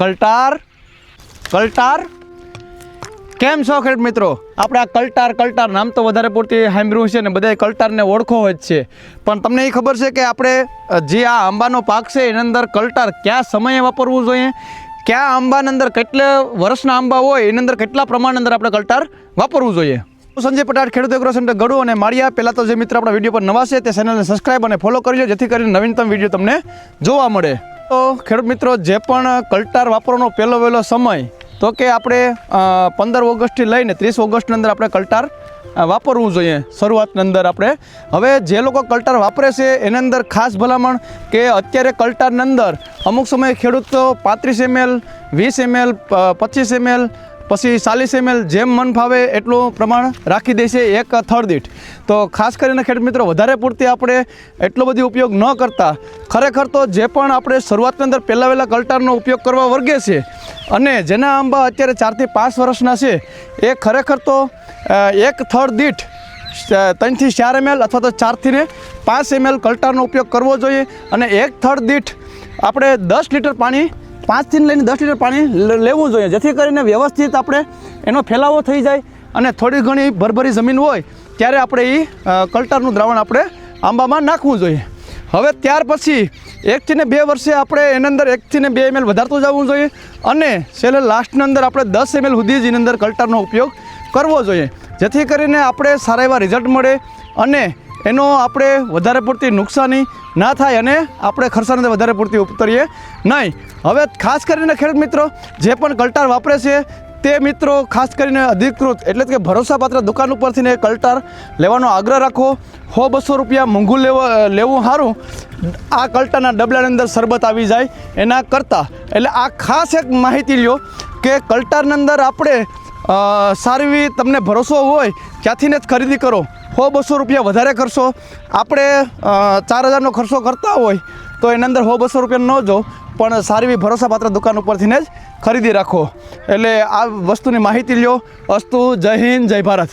કલ્ટાર કલ્ટાર કેમ છો ખેડૂત મિત્રો? આપણે આ કલ્ટાર નામ તો વધારે પૂરતી સાંભળ્યું છે ને બધાય કલ્ટારને ઓળખો જ છે, પણ તમને એ ખબર છે કે આપણે જે આ આંબાનો પાક છે એની અંદર કલ્ટાર કયા સમયે વાપરવું જોઈએ, કયા આંબાની અંદર કેટલા વર્ષના આંબા હોય એની અંદર કેટલા પ્રમાણની અંદર આપણે કલ્ટાર વાપરવું જોઈએ? સંજય પટાટ, ખેડૂત એગ્રો સેન્ટર ગઢુ અને માળિયા. પહેલાં તો જે મિત્ર આપણા વિડીયો પર નવા છે તે ચેનલને સબસ્ક્રાઈબ અને ફોલો કરી લો, જેથી કરીને નવીનતમ વિડીયો તમને જોવા મળે. તો ખેડૂત મિત્રો, જે પણ કલ્ટાર વાપરવાનો વહેલો સમય તો કે આપણે 15 ઓગસ્ટથી લઈને 30 ઓગસ્ટની અંદર આપણે કલ્ટાર વાપરવું જોઈએ. શરૂઆતની અંદર આપણે હવે જે લોકો કલ્ટાર વાપરે છે એની અંદર ખાસ ભલામણ કે અત્યારે કલ્ટારની અંદર અમુક સમયે ખેડૂતો 35 ml 20 ml 25 ml પછી 40 ml જેમ મન ફાવે એટલું પ્રમાણ રાખી દે છે એક થડ દીઠ. તો ખાસ કરીને ખેડૂત મિત્રો, વધારે પૂરતી આપણે એટલો બધી ઉપયોગ ન કરતા ખરેખર તો જે પણ આપણે શરૂઆતની અંદર પહેલાં કલ્ટારનો ઉપયોગ કરવા વર્ગે છે અને જેના આંબા અત્યારે 4 થી 5 વર્ષના છે એ ખરેખર તો એક થડ દીઠ 3 થી 4 ml અથવા તો 4 થી 5 ml કલ્ટારનો ઉપયોગ કરવો જોઈએ. અને એક થડ દીઠ આપણે 10 લીટર પાણી 5 થી લઈને 10 લીટર પાણી લેવું જોઈએ, જેથી કરીને વ્યવસ્થિત આપણે એનો ફેલાવો થઈ જાય અને થોડી ઘણી ભરભરી જમીન હોય ત્યારે આપણે એ કલ્ટારનું દ્રાવણ આપણે આંબામાં નાખવું જોઈએ. હવે ત્યાર પછી 1 થી 2 વર્ષે આપણે એની અંદર 1 થી 2 ml વધારતું જવું જોઈએ અને છેલ્લે લાસ્ટની અંદર આપણે 10 ml સુધી જ એની અંદર કલ્ટારનો ઉપયોગ કરવો જોઈએ, જેથી કરીને આપણે સારા એવા રિઝલ્ટ મળે અને એનો આપણે વધારે પૂરતી નુકસાની ના થાય અને આપણે ખર્ચાને વધારે પૂરતી ઉતરીએ નહીં. હવે ખાસ કરીને ખેડૂત મિત્રો, જે પણ કલ્ટાર વાપરે છે તે મિત્રો ખાસ કરીને અધિકૃત એટલે કે ભરોસાપાત્ર દુકાન ઉપરથી કલ્ટાર લેવાનો આગ્રહ રાખો. 100-200 રૂપિયા મોંઘું લેવું સારું આ કલ્ટારના ડબલાની અંદર શરબત આવી જાય એના કરતાં. એટલે આ ખાસ એક માહિતી લ્યો કે કલ્ટારની અંદર આપણે સારી તમને ભરોસો હોય ત્યાંથીને જ ખરીદી કરો. 100-200 રૂપિયા વધારે ખર્ચો આપણે 4000નો ખર્ચો કરતા હોય તો એની અંદર 100-200 રૂપિયા ન જો, પણ સારી એવી ભરોસાપાત્ર દુકાન ઉપરથી જ ખરીદી રાખો. એટલે આ વસ્તુની માહિતી લ્યો. અસ્તુ. જય હિન્દ, જય ભારત.